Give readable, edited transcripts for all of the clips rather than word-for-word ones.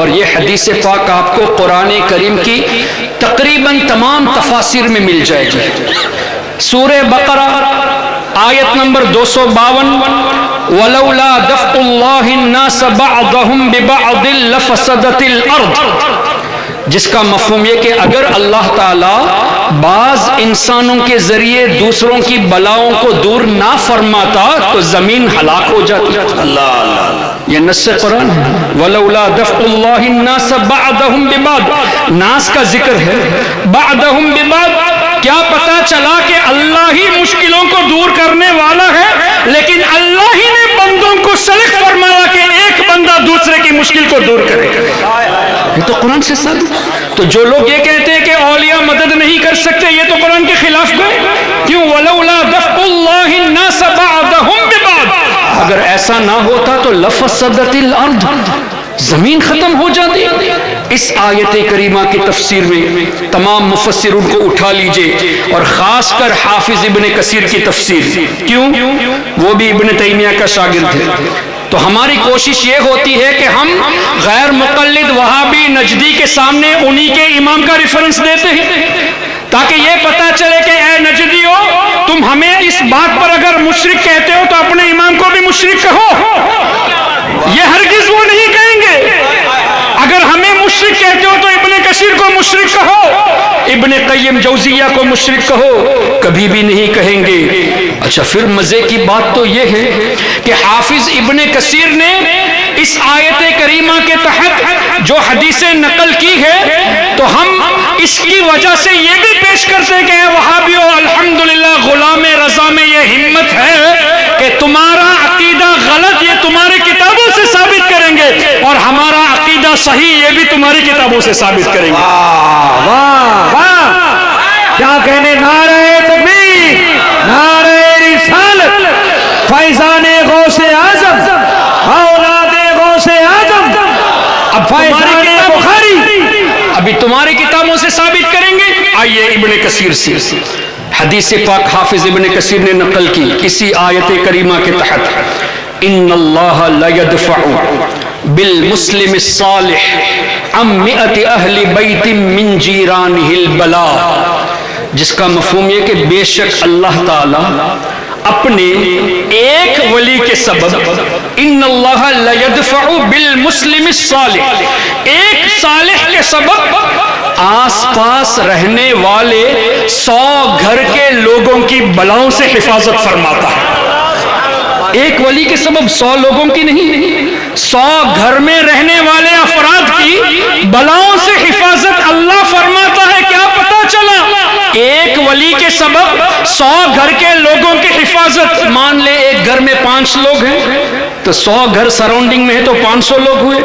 اور یہ حدیث پاک آپ کو قرآن کریم کی تقریباً تمام تفاسیر میں مل جائے گی۔ سورہ بقرہ آیت نمبر 252، وَلَوْلَا دَفْعُ اللَّهِ النَّاسَ بَعْضَهُمْ بِبَعْضٍ لَفَسَدَتِ الْأَرْضُ، جس کا مفہوم یہ کہ اگر اللہ تعالی بعض انسانوں کے ذریعے دوسروں کی بلاؤں کو دور نہ فرماتا تو زمین ہلاک ہو جاتی۔ اللہ، یہ نص قرآن ہے، وَلَوْلَا دَفْعُ اللَّهِ النَّاسَ بَعْضَهُمْ بِبَعْضٍ، ناس کا ذکر ہے، بَعْضَهُمْ بِبَعْضٍ، کیا پتا چلا کہ اللہ ہی مشکلوں کو دور کرنے والا ہے، لیکن اللہ ہی نے بندوں کو سلک فرمایا کہ ایک بندہ دوسرے کی مشکل کو دور کرے۔ یہ تو قرآن سے ثابت۔ تو جو لوگ یہ کہتے ہیں کہ اولیاء مدد نہیں کر سکتے، یہ تو قرآن کے خلاف گئے۔ کیوں؟ وَلَوْلَا دَفْعُ اللَّهِ النَّاسَ بَعْضَهُمْ بِبَعْضٍ، اگر ایسا نہ ہوتا تو لَفَسَدَتِ الْأَرْضُ، زمین ختم ہو جاتی۔ اس آیت کریمہ کی تفسیر میں تمام مفسرون کو اٹھا لیجئے، اور خاص کر حافظ ابن کثیر کی تفسیر، کیوں؟ وہ بھی ابن تیمیہ کا شاگرد ہے۔ تو ہماری کوشش یہ ہوتی ہے کہ ہم غیر مقلد وہابی نجدی کے سامنے انہی کے امام کا ریفرنس دیتے ہیں، تاکہ یہ پتا چلے کہ اے نجدیو، تم ہمیں اس بات پر اگر مشرک کہتے ہو تو اپنے امام کو بھی مشرک کہو۔ یہ ہرگز وہ نہیں کہیں گے۔ اگر ہمیں مشرک کہتے ہو تو ابن کثیر کو مشرک کہو، ابن قیم جوزیہ کو مشرک کہو، کبھی بھی نہیں کہیں گے۔ اچھا، پھر مزے کی بات تو یہ ہے کہ حافظ ابن کثیر نے اس آیت کریمہ کے تحت جو حدیثیں نقل کی ہے، تو ہم اس کی وجہ سے یہ بھی پیش کرتے کہ اے وہابیو، الحمدللہ غلام رضا میں یہ ہمت ہے کہ تمہارا عقیدہ غلط یہ تمہاری کتابوں سے ثابت کریں گے، اور ہمارا عقیدہ صحیح یہ بھی تمہاری کتابوں سے ثابت کریں گے۔ واہ واہ واہ، کیا کہنے، نعرہ تکبیر، نعرہ رسالت، فیضان غوث اعظم، اولاد غوث اعظم، اب فیضان بخاری، ابھی تمہاری کتابوں سے ثابت کریں گے۔ آئیے ابن کثیر سے حدیث پاک حافظ ابن کثیر نے نقل کی اسی آیت کریمہ کے تحت، ان اللہ لا يدفع بالمسلم الصالح عن 100 اہل بیت من جیرانہ البلاء، جس کا مفہوم یہ کہ بے شک اللہ تعالی اپنے ایک ولی کے سبب، ان اللہ لا يدفع بالمسلم الصالح، ایک صالح کے سبب آس پاس رہنے والے 100 گھر کے لوگوں کی بلاؤں سے حفاظت فرماتا ہے۔ ایک ولی کے سبب 100 لوگوں کی نہیں، 100 گھر میں رہنے والے افراد کی بلاؤں سے حفاظت اللہ فرماتا ہے۔ کیا پتا چلا؟ ایک ولی کے سبب 100 گھر کے لوگوں کی حفاظت۔ مان لے ایک گھر میں 5 لوگ ہیں تو 100 گھر سراؤنڈنگ میں ہے تو 500 لوگ ہوئے۔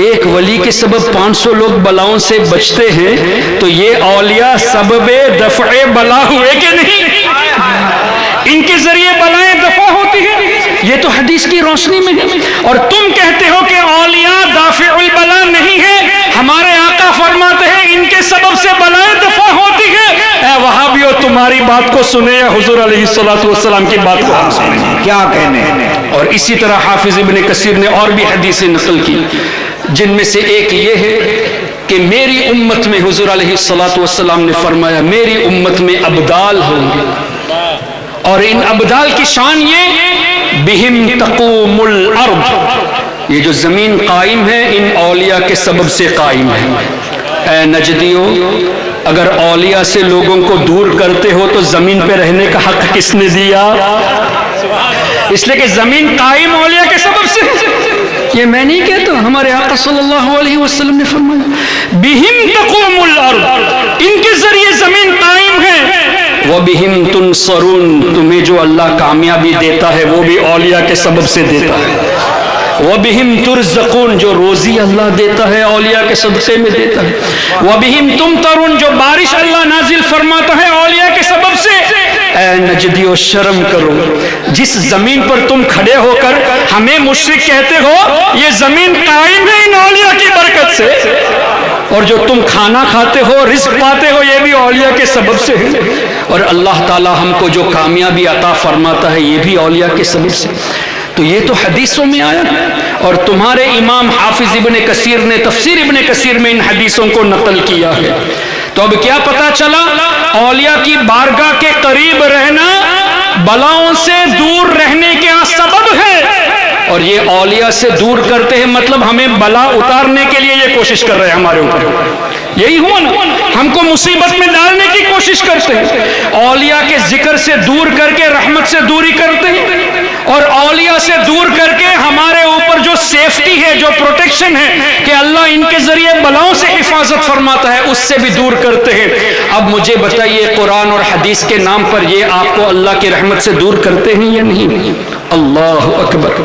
ایک ولی کے سبب 500 لوگ بلاؤں سے بچتے ہیں، تو یہ اولیاء سبب دفع بلا ہوئے کہ نہیں؟ ان کے ذریعے بلائیں دفع ہوتی ہیں۔ یہ تو حدیث کی روشنی میں ہے، اور تم کہتے ہو کہ اولیاء دافع البلا نہیں ہے۔ ہمارے آقا فرماتے ہیں ان کے سبب سے بلائیں دفع ہوتی ہے۔ اے وہابیو، تمہاری بات کو سنے یا حضور علیہ السلام کی بات کو ہم سنیں؟ کیا کہنے۔ اور اسی طرح حافظ ابن کثیر نے اور بھی حدیثیں نقل کی، جن میں سے ایک یہ ہے کہ میری امت میں حضور علیہ السلام نے فرمایا میری امت میں ابدال ہوں گے، اور ان ابدال کی شان یہ بہم تقوم الارض، یہ جو زمین قائم ہے ان اولیاء کے سبب سے قائم ہے۔ اے نجدیو، اگر اولیاء سے لوگوں کو دور کرتے ہو تو زمین پہ رہنے کا حق کس نے دیا؟ اس لیے کہ زمین قائم اولیاء کے سبب سے۔ یہ میں نہیں کہتا، ہمارے آقا صلی اللہ علیہ وسلم نے فرمایا بہم تقوم الارض، ان کے ذریعے زمین قائم ہے۔ وَبِهِمْ تُنصَرُونَ، تمہیں جو اللہ کامیابی دیتا ہے وہ بھی اولیاء کے سبب سے دیتا ہے۔ وَبِهِمْ تُرْزَقُونَ، جو روزی اللہ دیتا ہے اولیاء کے صدقے میں دیتا ہے۔ وَبِهِمْ تُمْطَرُونَ، جو بارش اللہ نازل فرماتا ہے اولیاء کے سبب سے۔ اے نجدیو، شرم کرو، جس زمین پر تم کھڑے ہو کر ہمیں مشرک کہتے ہو، یہ زمین قائم ہے ان اولیاء کی برکت سے، اور جو تم کھانا کھاتے ہو، رزق پاتے ہو، یہ بھی اولیاء کے سبب سے ہے، اور اللہ تعالی ہم کو جو کامیابی عطا فرماتا ہے یہ بھی اولیاء کے سبب سے۔ تو یہ تو حدیثوں میں آیا ہے، اور تمہارے امام حافظ ابن کثیر نے تفسیر ابن کثیر میں ان حدیثوں کو نقل کیا ہے۔ تو اب کیا پتا چلا؟ اولیاء کی بارگاہ کے قریب رہنا بلاؤں سے دور رہنے کا سبب ہے، اور یہ اولیاء سے دور کرتے ہیں مطلب ہمیں بلا اتارنے کے لیے یہ کوشش کر رہے ہیں ہمارے اوپر، یہی ہوا نا، ہم کو مصیبت میں ڈالنے کی کوشش کرتے ہیں۔ اولیاء کے ذکر سے دور کر کے رحمت سے دوری کرتے ہیں، اور اولیاء سے دور کر کے ہمارے اوپر جو سیفٹی ہے، جو پروٹیکشن ہے کہ اللہ ان کے ذریعے بلاؤں سے حفاظت فرماتا ہے، اس سے بھی دور کرتے ہیں۔ اب مجھے بتائیے قرآن اور حدیث کے نام پر یہ آپ کو اللہ کی رحمت سے دور کرتے ہیں یا نہیں؟ اللہ اکبر۔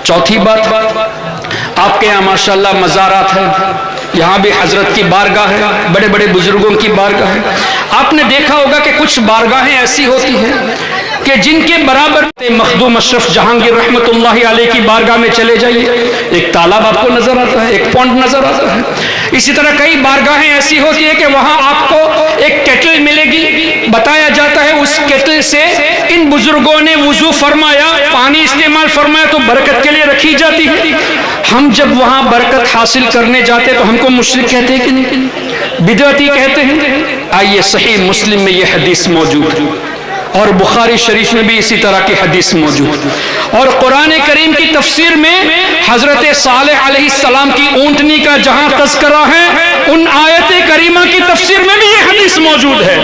چوتھی بات، آپ کے یہاں ماشاءاللہ مزارات ہیں، یہاں بھی حضرت کی بارگاہ ہے، بڑے بڑے بزرگوں کی بارگاہ ہے۔ آپ نے دیکھا ہوگا کہ کچھ بارگاہیں ایسی ہوتی ہیں کہ جن کے برابر مخدوم اشرف جہانگیر رحمت اللہ علیہ کی بارگاہ میں چلے جائیے، ایک تالاب آپ کو نظر آتا ہے، ایک پونڈ نظر آتا ہے۔ اسی طرح کئی بارگاہیں ایسی ہوتی ہے کہ وہاں آپ کو ایک کیٹل ملے گی، بتایا جاتا ہے اس کیٹل سے ان بزرگوں نے وضو فرمایا، پانی استعمال فرمایا تو برکت کے لیے رکھی جاتی ہے۔ ہم جب وہاں برکت حاصل کرنے جاتے تو ہم کو مشرک کہتے ہیں کہ نہیں، بدعتی کہتے ہیں؟ آئیے صحیح مسلم میں یہ حدیث موجود ہے، اور بخاری شریف میں بھی اسی طرح کی حدیث موجود ہے، اور قرآن کریم کی تفسیر میں حضرت صالح علیہ السلام کی اونٹنی کا جہاں تذکرہ ہے، ان آیت کریمہ کی تفسیر میں بھی یہ حدیث موجود ہے،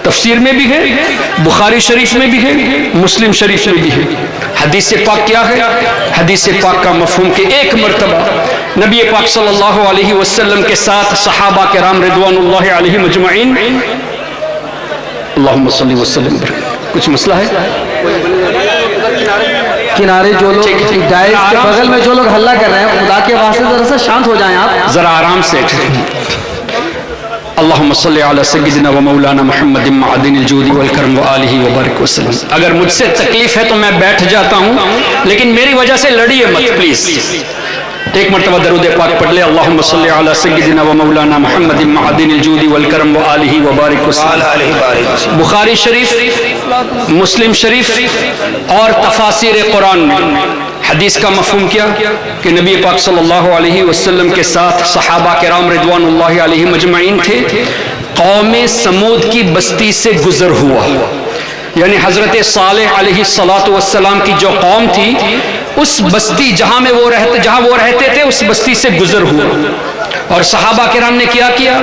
تفسیر میں بھی ہے، بخاری شریف میں بھی ہے، مسلم شریف میں بھی ہے۔ حدیث پاک کیا ہے؟ حدیث پاک کا مفہوم کہ ایک مرتبہ نبی پاک صلی اللہ علیہ وسلم کے ساتھ صحابہ کرام رضوان اللہ علیہم اجمعین، اللہم صلی وسلم، کچھ مسئلہ ہے؟ کنارے جو لوگ ڈائز کے بغل میں جو لوگ حلہ کر رہے ہیں، خدا کے واسطے ذرا سا شانت ہو جائیں آپ، ذرا آرام سے۔ اللہم صلی علی سیدنا و مولانا محمد معدن الجود والکرم وآلہ وبارک وسلم۔ اگر مجھ سے تکلیف ہے تو میں بیٹھ جاتا ہوں، لیکن میری وجہ سے لڑیے مت پلیز۔ ایک مرتبہ درود پاک پڑھ لے، اللہم صلی علی سیدنا و مولانا محمد معدن الجود والکرم وآلہ وبارک وسلم۔ بخاری شریف، مسلم شریف اور تفاسیر قرآن میں حدیث کا مفہوم کیا کہ نبی پاک صلی اللہ علیہ وسلم کے ساتھ صحابہ کرام رضوان اللہ علیہم اجمعین تھے، قوم سمود کی بستی سے گزر ہوا، یعنی حضرت صالح علیہ السلام کی جو قوم تھی، اس بستی جہاں وہ رہتے تھے، اس بستی سے گزر ہوا، اور صحابہ کرام نے کیا کیا؟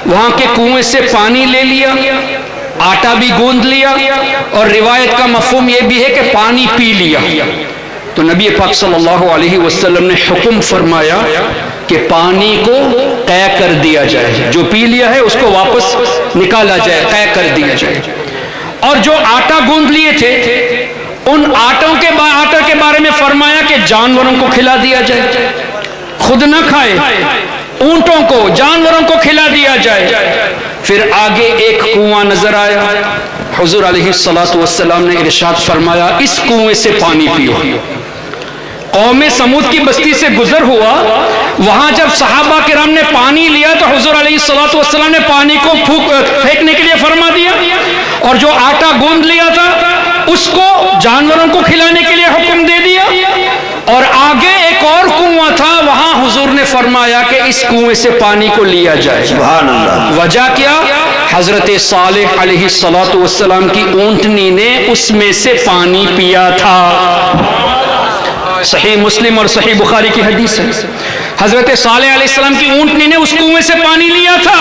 وہاں کے کنویں سے پانی لے لیا، آٹا بھی گوندھ لیا، اور روایت کا مفہوم یہ بھی ہے کہ پانی پی لیا۔ تو نبی پاک صلی اللہ علیہ وسلم نے حکم فرمایا کہ پانی کو قے کر دیا جائے، جو پی لیا ہے اس کو واپس نکالا جائے، قے کر دیا جائے، اور جو آٹا گوندھ لیے تھے ان آٹا کے بارے میں فرمایا کہ جانوروں کو کھلا دیا جائے، خود نہ کھائے، اونٹوں کو، جانوروں کو کھلا دیا جائے۔ پھر آگے ایک کنواں نظر آیا، حضور علیہ السلام نے ارشاد فرمایا اس کنویں سے پانی پیو۔ قوم سمود کی بستی سے گزر ہوا، وہاں جب صحابہ کرام نے پانی لیا تو حضور علیہ السلام نے پانی کو پھینکنے کے لیے فرما دیا، اور جو آٹا گوندھ لیا تھا اس کو جانوروں کو کھلانے کے لیے حکم دے دیا، اور آگے ایک اور کنواں تھا، وہاں حضور نے فرمایا کہ اس کنویں سے پانی کو لیا جائے۔ سبحان اللہ۔ وجہ کیا؟ حضرت صالح علیہ السلام کی اونٹنی نے اس میں سے پانی پیا تھا۔ صحیح مسلم اور صحیح بخاری کی حدیث ہے، حضرت صالح علیہ السلام کی اونٹنی نے اس کنویں سے پانی لیا تھا۔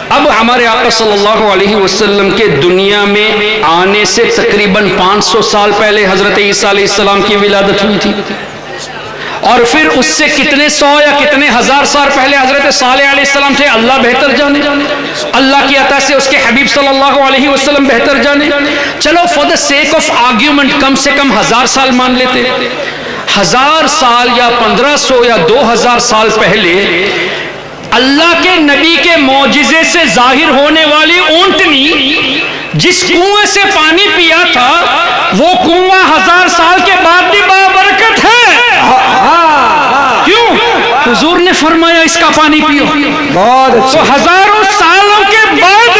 اب ہمارے آقا صلی اللہ علیہ وسلم کے دنیا میں آنے سے تقریباً 500 سال پہلے حضرت عیسیٰ علیہ السلام کی ولادت ہوئی تھی، اور پھر اس سے کتنے سو یا کتنے ہزار سال پہلے حضرت صالح علیہ السلام تھے، اللہ بہتر جانے، اللہ کی عطا سے اس کے حبیب صلی اللہ علیہ وسلم بہتر جانے۔ چلو for the sake of argument کم سے کم 1000 سال مان لیتے، 1000 سال یا 1500 یا 2000 سال پہلے اللہ کے نبی کے معجزے سے ظاہر ہونے والی اونٹنی جس کنویں سے پانی پیا تھا، وہ کنواں 1000 سال کے بعد بھی بابرکت ہے۔ کیوں؟ حضور نے فرمایا اس کا پانی پیو۔ بہت اچھا۔ تو ہزاروں سالوں کے بعد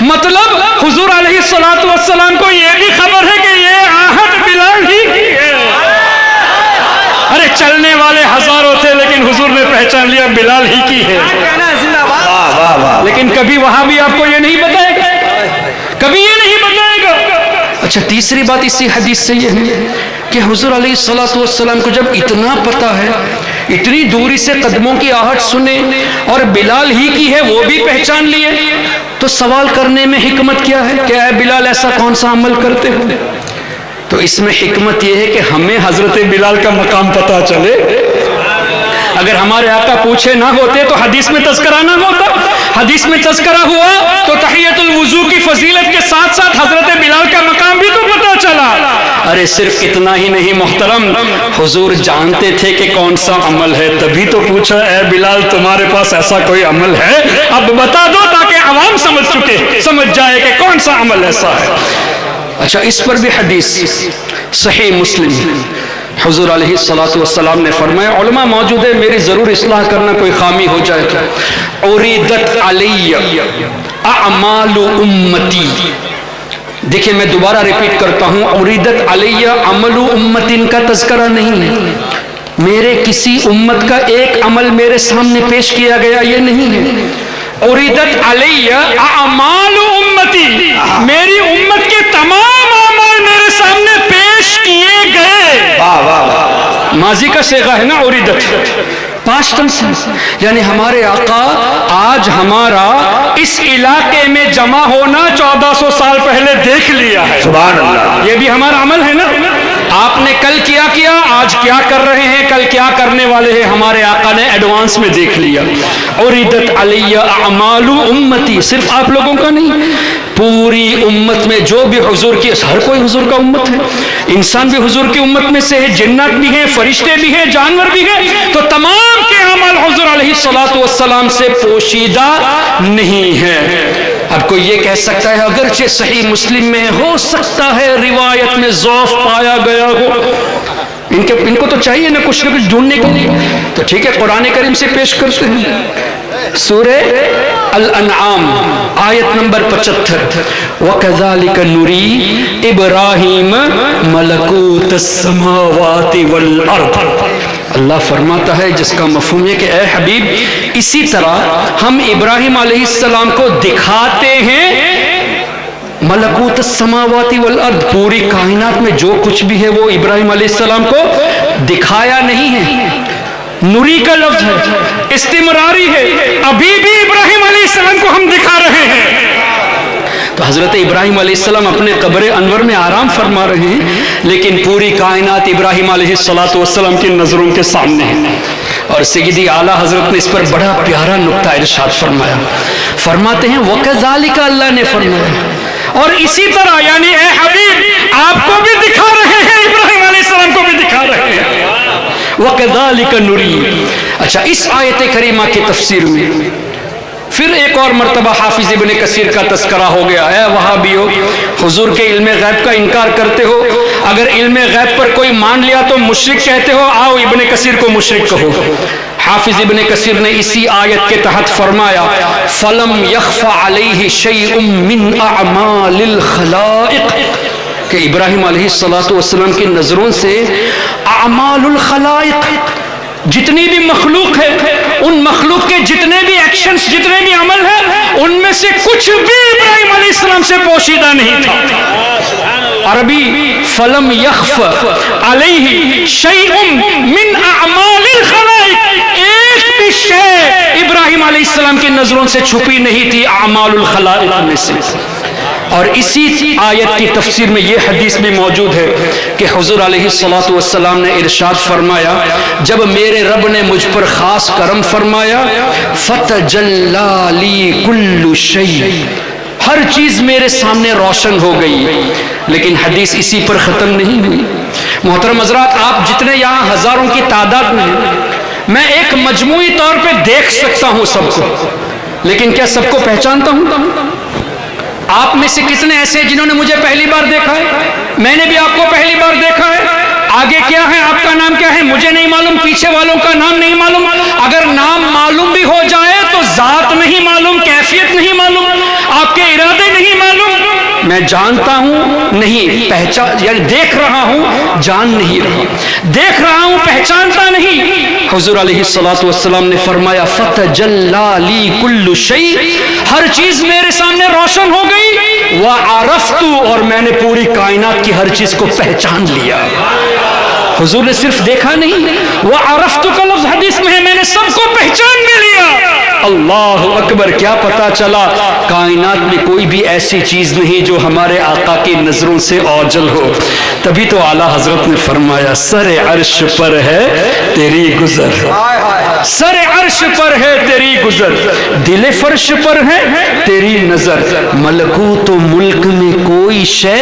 مطلب حضور علیہ الصلوۃ والسلام کو یہ بھی خبر ہے کہ یہ آہٹ بلال ہی کی ہے۔ ارے چلنے والے ہزاروں تھے لیکن حضور نے پہچان لیا بلال ہی کی ہے۔ لیکن کبھی وہاں بھی آپ کو یہ نہیں بتائے گا، کبھی یہ نہیں بتائے گا۔ اچھا تیسری بات اسی حدیث سے یہ ہے کہ حضور علیہ الصلوۃ والسلام کو جب اتنا پتا ہے، اتنی دوری سے قدموں کی آہٹ سنے اور بلال ہی کی ہے وہ بھی پہچان لیے، تو سوال کرنے میں حکمت کیا ہے کہ اے بلال ایسا کون سا عمل کرتے ہو؟ تو اس میں حکمت یہ ہے کہ ہمیں حضرت بلال کا مقام پتہ چلے۔ اگر ہمارے آقا پوچھے نہ ہوتے تو حدیث میں تذکرہ نہ ہوتا، حدیث میں تذکرہ ہوا تو تحیۃ الوضو کی فضیلت کے ساتھ ساتھ حضرت بلال کا مقام بھی تو پتہ چلا۔ ارے صرف اتنا ہی نہیں محترم، حضور جانتے تھے کہ کون سا عمل ہے، تبھی تو پوچھا اے بلال تمہارے پاس ایسا کوئی عمل ہے؟ اب بتا دو تاکہ عوام سمجھ جائے کہ کون سا عمل ایسا ہے۔ اچھا اس پر بھی حدیث صحیح مسلم، حضور علیہ الصلوۃ والسلام نے فرمایا، علماء موجود ہے میری ضرور اصلاح کرنا کوئی خامی ہو جائے تو، عُرِضَتْ عَلَيَّ اعمال امتی۔ دیکھیں میں دوبارہ ریپیٹ کرتا ہوں، عُرِضَتْ عَلَيَّ عمل امت کا تذکرہ نہیں ہے، میرے کسی امت کا ایک عمل میرے سامنے پیش کیا گیا یہ نہیں ہے۔ عُرِضَتْ عَلَيَّ اعمال امتی، میری امت کے تمام اعمال میرے سامنے پیش کیے گئے۔ ماضی کا صیغہ ہے نا عُرِضَت، پاسٹ ٹینس، یعنی ہمارے آقا آج ہمارا اس علاقے میں جمع ہونا 1400 سال پہلے دیکھ لیا ہے۔ سبحان اللہ، یہ بھی ہمارا عمل ہے نا۔ آپ نے کل کیا آج کیا کر رہے ہیں، کل کیا کرنے والے ہیں، ہمارے آقا نے ایڈوانس میں دیکھ لیا۔ عُرِضَتْ عَلَيَّ اعمال امتی، صرف آپ لوگوں کا نہیں، پوری امت میں جو بھی حضور کی، ہر کوئی حضور کا امت ہے، انسان بھی حضور کی امت میں سے ہے، جنات بھی ہیں، فرشتے بھی ہیں، جانور بھی ہیں، تو تمام کے اعمال حضور علیہ الصلوۃ والسلام سے پوشیدہ نہیں ہے۔ اب کوئی یہ کہہ سکتا ہے اگرچہ صحیح مسلم میں ہو سکتا ہے روایت میں ضعف پایا گیا ہو، ان کو تو چاہیے نا کچھ ڈھونڈنے کے لیے، تو ٹھیک ہے قرآن کریم سے پیش کرتے ہیں۔ سورہ الانعام آیت نمبر 75، وَكَذَلِكَ نُرِي إِبْرَاهِيمَ مَلَكُوتَ السَّمَاوَاتِ وَالْأَرْضِ۔ اللہ فرماتا ہے جس کا مفہوم ہے کہ اے حبیب اسی طرح ہم ابراہیم علیہ السلام کو دکھاتے ہیں ملکوت السماوات والارض، پوری کائنات میں جو کچھ بھی ہے وہ ابراہیم علیہ السلام کو دکھایا نہیں ہے۔ نوری کا لفظ ہے، استمراری ہے، ابھی بھی ابراہیم علیہ السلام کو ہم دکھا رہے ہیں۔ تو حضرت ابراہیم علیہ السلام اپنے قبر انور میں آرام فرما رہے ہیں، لیکن پوری کائنات ابراہیم علیہ السلام کی نظروں کے سامنے ہے۔ اور سیدی اعلیٰ حضرت نے اس پر بڑا پیارا نقطہ ارشاد فرمایا، فرماتے ہیں وَكَذَلِكَ، اللہ نے فرمایا اور اسی طرح، یعنی اے حبیب آپ کو بھی دکھا رہے ہیں، ابراہیم علیہ السلام کو بھی دکھا رہے ہیں۔ وَكَذَلِكَ نُرِي۔ اچھا اس آیت کریمہ کی تفسیر میں پھر ایک اور مرتبہ حافظ ابن کثیر کا تذکرہ ہو گیا۔ اے وہابیو، حضور کے علم غیب کا انکار کرتے ہو، اگر علم غیب پر کوئی مان لیا تو مشرک کہتے ہو، آؤ ابن کثیر کو مشرک کہو۔ حافظ ابن کثیر نے اسی آیت کے تحت فرمایا فَلَمْ يَخْفَ عَلَيْهِ شَيْءٌ مِّنْ أَعْمَالِ الْخَلَائِقِ، کہ ابراہیم علیہ السلام کی نظروں سے اعمال الخلائق، جتنی بھی مخلوق ہے، ان مخلوق کے جتنے بھی ایکشنز، جتنے بھی عمل ہیں، ان میں سے کچھ بھی ابراہیم علیہ السلام سے پوشیدہ نہیں تھا۔ عربی فَلَمْ يَخْفَ عَلَيْهِ شَيْءٌ مِّنْ أَعْمَالِ الْخَلَائِقِ، ایک بھی شے ابراہیم علیہ السلام کی نظروں سے چھپی نہیں تھی اعمال الخلائق میں سے۔ اور اسی آیت کی تفسیر میں یہ حدیث بھی موجود ہے کہ حضور علیہ السلام نے ارشاد فرمایا، جب میرے رب نے مجھ پر خاص کرم فرمایا فَتَجَلَّى لِي كُلُّ شَيْءٍ، ہر چیز میرے سامنے روشن ہو گئی۔ لیکن حدیث اسی پر ختم نہیں ہوئی۔ محترم حضرات، آپ جتنے یہاں ہزاروں کی تعداد میں ہیں، میں ایک مجموعی طور پہ دیکھ سکتا ہوں سب کو، لیکن کیا سب کو پہچانتا ہوں؟ آپ میں سے کتنے ایسے جنہوں نے مجھے پہلی بار دیکھا ہے؟ میں نے بھی آپ کو پہلی بار دیکھا ہے۔ آگے کیا ہے، آپ کا نام کیا ہے مجھے نہیں معلوم، پیچھے والوں کا نام نہیں معلوم۔ اگر نام معلوم بھی ہو جائے تو ذات نہیں معلوم، کیفیت نہیں معلوم۔ میں جانتا ہوں نہیں پہچان، یعنی دیکھ رہا ہوں جان نہیں رہا، دیکھ رہا ہوں پہچانتا نہیں۔ حضور علیہ الصلوۃ والسلام نے فرمایا فتجلی لی کل شیء، ہر چیز میرے سامنے روشن ہو گئی، وعرفت، اور میں نے پوری کائنات کی ہر چیز کو پہچان لیا۔ حضور نے صرف دیکھا نہیں، وعرفت کا لفظ حدیث میں ہے، میں نے سب کو پہچان بھی لیا۔ اللہ اکبر، کیا پتا چلا کائنات میں کوئی بھی ایسی چیز نہیں جو ہمارے آقا کی نظروں سے اوجل ہو۔ تبھی تو اعلیٰ حضرت نے فرمایا سر عرش پر ہے تیری گزر، سر عرش پر ہے تیری گزر، دل فرش پر ہے تیری نظر، ملکوت و ملک میں کوئی شے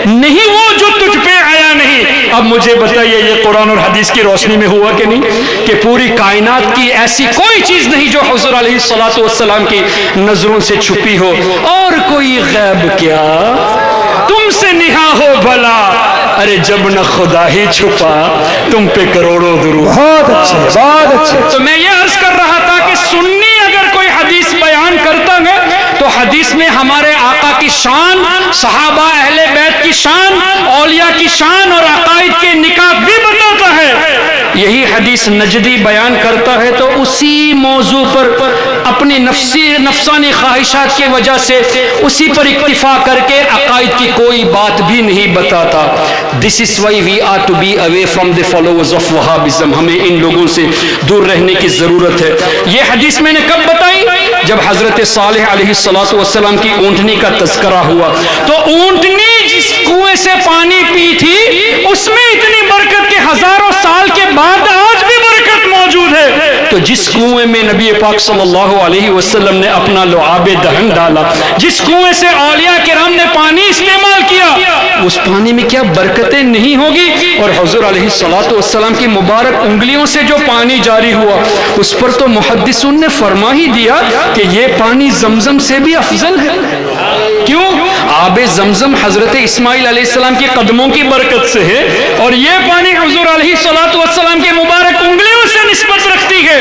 نہیں وہ جو تجھ پہ آیا نہیں۔ اب مجھے بتائیے یہ قرآن اور حدیث کی روشنی میں ہوا کہ نہیں کہ پوری کائنات کی ایسی کوئی چیز نہیں جو حضور علیہ الصلوۃ والسلام کی نظروں سے چھپی ہو، اور کوئی غیب کیا تم سے نہا ہو بھلا، ارے جب نہ خدا ہی چھپا تم پہ کروڑوں درود۔ بہت اچھے، بہت اچھے۔ تو میں یہ عرض کر رہا تھا کہ سنی اگر کوئی حدیث بیان کرتا ہے تو حدیث میں ہمارے آقا کی شان، صحابہ اہل بیت کی شان، اولیاء کی شان اور عقائد کے نکات بھی بتاتا ہے۔ یہی حدیث نجدی بیان کرتا ہے تو اسی موضوع پر اپنی نفسانی خواہشات کی وجہ سے اسی پر اکتفا کر کے عقائد کی کوئی بات بھی نہیں بتاتا۔ This is why we are to be away from the followers of Wahhabism۔ ہمیں ان لوگوں سے دور رہنے کی ضرورت ہے۔ یہ حدیث میں نے کب بتائی؟ جب حضرت صالح علیہ الصلوۃ والسلام کی اونٹنی کا تذکرہ ہوا تو اونٹنی جس کنویں سے پانی پی تھی اس میں اتنی برکت کے ہزاروں سال کے بعد آج بھی برکت موجود ہے۔ تو جس کنویں میں نبی پاک صلی اللہ علیہ وسلم نے اپنا لعاب دہن ڈالا، جس کنویں سے اولیاء کرام نے پانی استعمال کیا، اس پانی میں کیا برکتیں نہیں ہوگی؟ اور حضور علیہ الصلوۃ والسلام کی مبارک انگلیوں سے جو پانی جاری ہوا اس پر تو محدثون نے فرما ہی دیا کہ یہ پانی زمزم سے بھی افضل ہے۔ کیوں؟ آب زمزم حضرت اسماعیل علیہ السلام کے قدموں کی برکت سے ہے، اور یہ پانی حضور علیہ الصلوۃ والسلام کے مبارک انگلیوں سے نسبت رکھتی ہے۔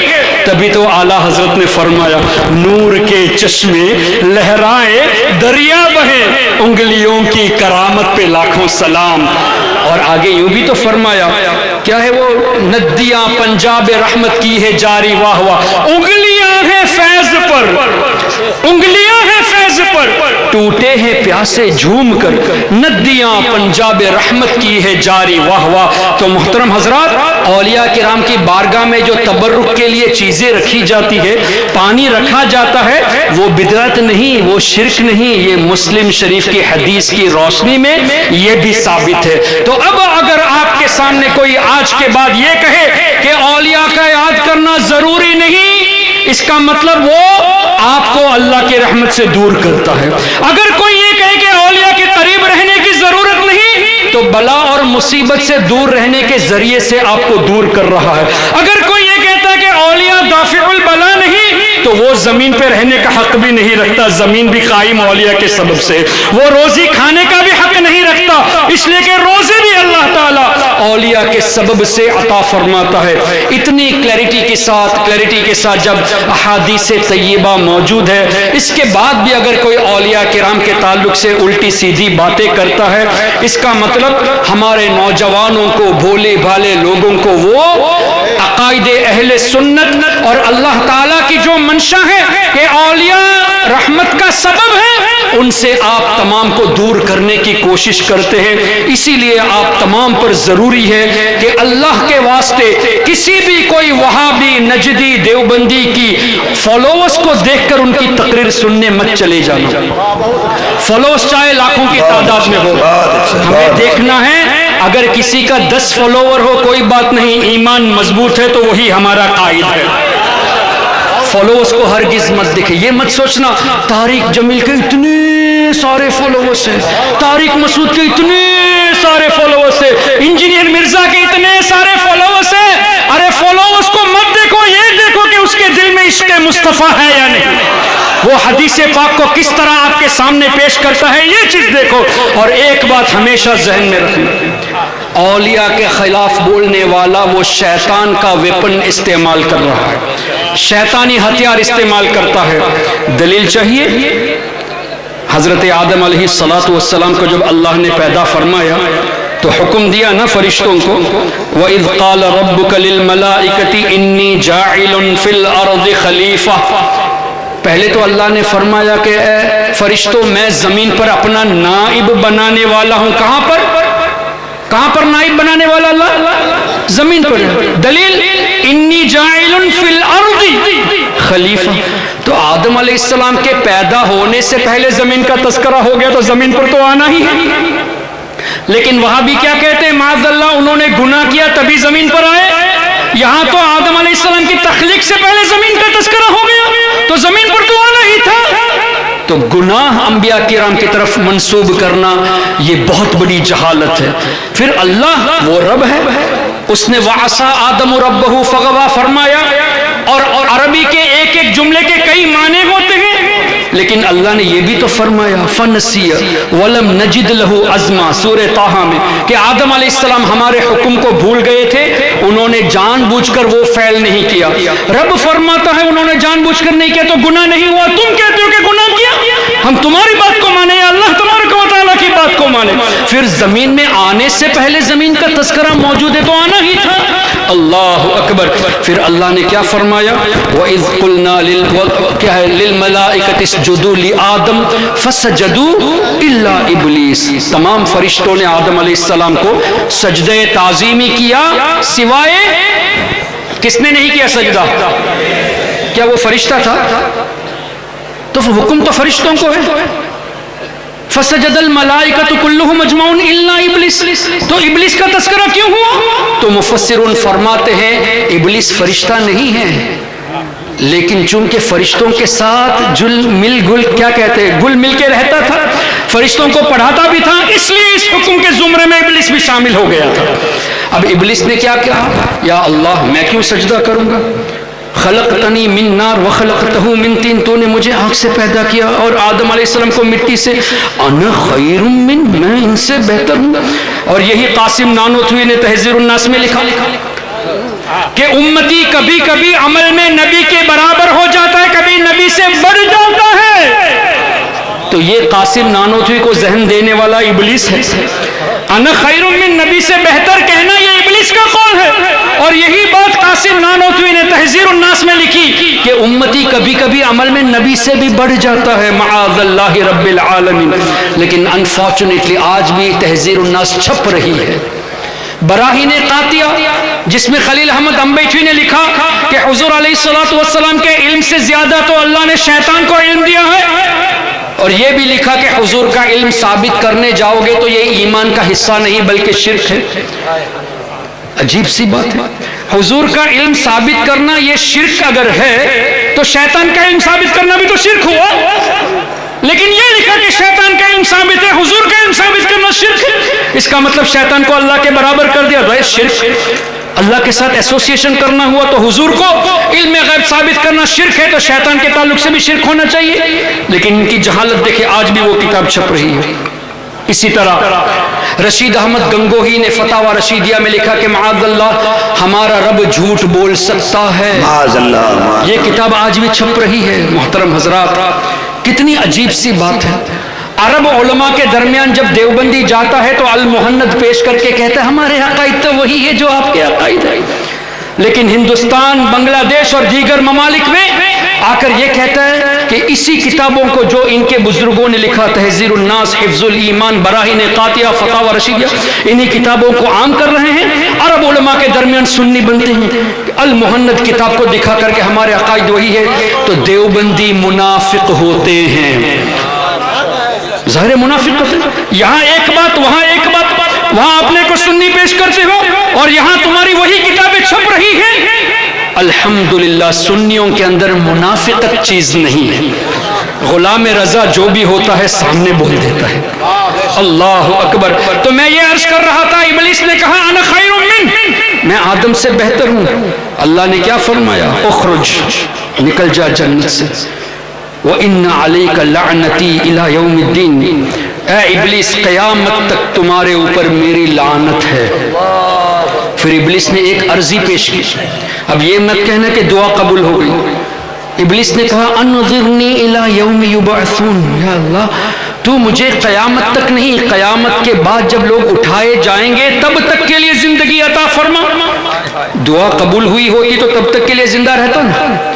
تبھی تو اعلیٰ حضرت نے فرمایا نور کے چشمے لہرائے دریا بہے، انگلیوں کی کرامت پہ لاکھوں سلام۔ اور آگے یوں بھی تو فرمایا کیا ہے وہ، ندیاں پنجاب رحمت کی ہے جاری، واہ واہ، انگلیاں ہیں فیض پر، انگلیاں ہیں فیض پر، ٹوٹے ہیں پیاسے جھوم کر، ندیاں پنجاب رحمت کی ہے جاری، واہ واہ۔ تو محترم حضرات، اولیاء کرام کی بارگاہ میں جو تبرک کے لیے چیزیں رکھی جاتی ہے، پانی رکھا جاتا ہے، وہ بدعت نہیں، وہ شرک نہیں، یہ مسلم شریف کی حدیث کی روشنی میں یہ بھی ثابت ہے۔ تو اب اگر آپ کے سامنے کوئی آج کے بعد یہ کہے کہ اولیاء کا یاد کرنا ضروری نہیں، اس کا مطلب وہ آپ کو اللہ کی رحمت سے دور کرتا ہے۔ اگر کوئی یہ کہے کہ اولیاء کے قریب رہنے کی ضرورت نہیں، تو بلا اور مصیبت سے دور رہنے کے ذریعے سے آپ کو دور کر رہا ہے۔ اگر کوئی یہ کہتا ہے کہ اولیاء دافع البلا نہیں، تو وہ زمین پہ رہنے کا حق بھی نہیں رکھتا، زمین بھی قائم اولیاء کے سبب سے، وہ روزی کھانے کا بھی حق نہیں رکھتا، اس لیے کہ روزے بھی اللہ تعالیٰ اولیاء کے سبب سے عطا فرماتا ہے۔ اتنی کلیرٹی کے ساتھ جب احادیث طیبہ موجود ہے، اس کے بعد بھی اگر کوئی اولیاء کرام کے تعلق سے الٹی سیدھی باتیں کرتا ہے، اس کا مطلب ہمارے نوجوانوں کو، بھولے بھالے لوگوں کو وہ عقائد اہل سنت اور اللہ تعالیٰ کی جو منشا ہے کہ اولیاء رحمت کا سبب ہے، ان سے آپ تمام کو دور کرنے کی کوشش کرتے ہیں۔ اسی لیے آپ تمام پر ضروری ہے کہ اللہ کے واسطے کسی بھی کوئی وہابی، نجدی، دیوبندی کی فالوورز کو دیکھ کر ان کی تقریر سننے مت چلے جانا۔ فالوورز چاہے لاکھوں کی تعداد میں ہو، ہمیں دیکھنا ہے اگر کسی کا 10 فالوور ہو کوئی بات نہیں، ایمان مضبوط ہے تو وہی ہمارا قائد ہے۔ فالوورز کو ہرگز مت دیکھے، یہ مت سوچنا طارق جمیل کے اتنے سارے فالوورز ہیں، طارق مسعود کے اتنے سارے فالوورز ہیں، انجینئر مرزا کے اتنے سارے فالوورز ہیں۔ ارے فالوورز کو مت دیکھو، یہ دیکھو کہ اس کے دل میں عشق مصطفیٰ ہے یا نہیں، وہ حدیث پاک کو کس طرح آپ کے سامنے پیش کرتا ہے، یہ چیز دیکھو۔ اور ایک بات ہمیشہ ذہن میں رکھنا، اولیاء کے خلاف بولنے والا وہ شیطان کا ویپن استعمال کر رہا ہے، شیطانی ہتھیار استعمال کرتا ہے۔ دلیل چاہیے؟ حضرت آدم علیہ الصلاۃ والسلام کو جب اللہ نے پیدا فرمایا تو حکم دیا نا فرشتوں کو وَإِذْ قَالَ رَبُّكَ لِلْمَلَائِكَةِ إِنِّي جَاعِلٌ فِي الْأَرْضِ خَلِيفَةً، پہلے تو اللہ نے فرمایا کہ اے فرشتوں میں زمین پر اپنا نائب بنانے والا ہوں۔ کہاں پر نائب بنانے والا اللہ؟ زمین پر۔ دلیل انی جاعل فی الارض خلیفہ، تو آدم علیہ السلام کے پیدا ہونے سے پہلے زمین کا تذکرہ ہو گیا تو زمین پر تو آنا ہی ہے۔ لیکن وہاں بھی کیا کہتے ہیں معاذ اللہ انہوں نے گناہ کیا تبھی زمین پر آئے، یہاں تو آدم علیہ السلام کی تخلیق سے پہلے زمین کا تذکرہ ہو گیا تو زمین پر تو آنا ہی تھا۔ تو گناہ انبیاء کرام کی طرف منسوب کرنا یہ بہت بڑی جہالت ہے۔ پھر اللہ وہ رب ہے، اس نے وَعَصَىٰ آدَمُ رَبَّهُ فَغَوَىٰ فرمایا، اور عربی کے ایک ایک جملے کے کئی معنی ہوتے ہیں، لیکن اللہ نے یہ بھی تو فرمایا فَنَسِيَ وَلَمْ نَجِدْ لَهُ عَزْمًا، سورہ طٰہٰ میں، کہ آدم علیہ السلام ہمارے حکم کو بھول گئے تھے، انہوں نے جان بوجھ کر وہ فعل نہیں کیا۔ رب فرماتا ہے انہوں نے جان بوجھ کر نہیں کیا تو گناہ نہیں ہوا، تم کہتے ہو کہ گناہ کیا، ہم تمہاری بات کو مانے یا اللہ تبارک و تعالیٰ کی بات کو مانے؟ پھر زمین میں آنے سے پہلے زمین کا تذکرہ موجود ہے تو آنا ہی تھا۔ اللہ اکبر۔ پھر اللہ نے کیا فرمایا وَإِذْ قُلْنَا لِلْمَلَائِكَةِ اسْجُدُوا لِآدَمَ فَسَجَدُوا إِلَّا إِبْلِيسَ، تمام فرشتوں نے آدم علیہ السلام کو سجدہ تعظیمی کیا سوائے کس نے نہیں کیا سجدہ؟ کیا وہ فرشتہ تھا؟ تو حکم تو فرشتوں کو ہے۔ فسجد الملائکۃ کلہم اجمعون الا ابلیس، تو ابلیس کا تذکرہ کیوں ہوا؟ تو مفسرون فرماتے ہیں ابلیس فرشتہ نہیں ہے، لیکن چونکہ فرشتوں کے ساتھ گل مل کے رہتا تھا، فرشتوں کو پڑھاتا بھی تھا، اس لیے اس حکم کے زمرے میں ابلیس بھی شامل ہو گیا تھا۔ اب ابلیس نے کیا کہا یا اللہ میں کیوں سجدہ کروں گا، خلقتنی من نار وخلقتہ من طین، تو نے مجھے آگ سے پیدا کیا اور آدم علیہ السلام کو مٹی سے، انا خیر من، میں ان سے بہتر ہوں۔ اور یہی قاسم نانوتوی نے تحذیر الناس میں لکھا کہ امتی کبھی کبھی عمل میں نبی کے برابر ہو جاتا ہے، کبھی نبی سے بڑھ جاتا ہے۔ تو یہ قاسم نانوتوی کو ذہن دینے والا ابلیس ہے۔ انا خیر من، نبی سے بہتر کہنا یہ ابلیس کا قول ہے، اور یہی بات قاسم نانوتوی نے تحذیر الناس میں لکھی کہ امتی کبھی کبھی عمل میں نبی سے بھی بڑھ جاتا ہے، معاذ اللہ رب العالمین۔ لیکن انفارچونیٹلی آج بھی تحذیر الناس چھپ رہی ہے۔ براہین قاطعہ جس میں خلیل احمد امبیچوی نے لکھا کہ حضور علیہ السلام کے علم سے زیادہ تو اللہ نے شیطان کو علم دیا ہے، اور یہ بھی لکھا کہ حضور کا علم ثابت کرنے جاؤ گے تو یہ ایمان کا حصہ نہیں بلکہ شرک ہے۔ عجیب سی بات ہے، حضور کا علم ثابت کرنا یہ شرک اگر ہے تو شیطان کا علم ثابت کرنا بھی تو شرک ہوا، لیکن یہ لکھا کہ شیطان کا علم ثابت ہے، حضور کا علم ثابت کرنا شرک ہے۔ اس کا مطلب شیطان کو اللہ کے برابر کر دیا، بھائی شرک، اللہ کے ساتھ ایسوسیشن کرنا ہوا تو حضور کو علم غیب ثابت کرنا شرک ہے، تو شیطان کے تعلق سے بھی شرک ہونا چاہیے۔ لیکن ان کی جہالت دیکھیں، آج بھی وہ کتاب چھپ رہی ہے۔ اسی طرح رشید احمد گنگوہی نے فتاوی رشیدیہ میں لکھا کہ معاذ اللہ ہمارا رب جھوٹ بول سکتا ہے، معاذ اللہ۔ یہ کتاب آج بھی چھپ رہی ہے۔ محترم حضرات، کتنی عجیب سی بات ہے، عرب علماء کے درمیان جب دیوبندی جاتا ہے تو المحند پیش کر کے کہتا ہے ہمارے عقائد تو وہی ہے جو آپ کے عقائد ہے، لیکن ہندوستان، بنگلہ دیش اور دیگر ممالک میں آ کر یہ کہتا ہے کہ اسی کتابوں کو جو ان کے بزرگوں نے لکھا، تحذیر الناس، حفظ الایمان، براہین قاطعہ، فتاوی رشیدیہ، انہی کتابوں کو عام کر رہے ہیں۔ عرب علماء کے درمیان سنی بنتے ہیں، المحند کتاب کو دکھا کر کے ہمارے عقائد وہی ہے، تو دیوبندی منافق ہوتے ہیں، ظاہر منافق ہوتے ہیں۔ یہاں ایک بات، وہاں ایک بات، وہاں اپنے کو سنی پیش کرتے ہو اور یہاں تمہاری وہی کتابیں چھپ رہی ہیں۔ الحمدللہ سنیوں کے اندر منافقت چیز نہیں ہے، غلام رضا جو بھی ہوتا ہے سامنے بول دیتا ہے۔ اللہ اکبر۔ تو میں یہ عرض کر رہا تھا، ابلیس نے کہا انا خیر من، میں آدم سے بہتر ہوں۔ اللہ نے کیا فرمایا؟ اخرج، نکل جا جنت سے، وَإِنَّ عَلَيْكَ لَعْنَتِي إِلَى يَوْمِ الدِّينِ، اے ابلیس قیامت تک تمہارے اوپر میری لعنت ہے۔ پھر ابلیس نے ایک عرضی پیش کی، اب یہ مت کہنا کہ دعا قبول ہو گئی۔ ابلیس نے کہا انظرنی الی یوم یبعثون، یا اللہ تو مجھے قیامت تک نہیں، قیامت کے بعد جب لوگ اٹھائے جائیں گے تب تک کے لیے زندگی عطا فرما۔ دعا قبول ہوئی ہوتی تو تب تک کے لیے زندہ رہتا نا۔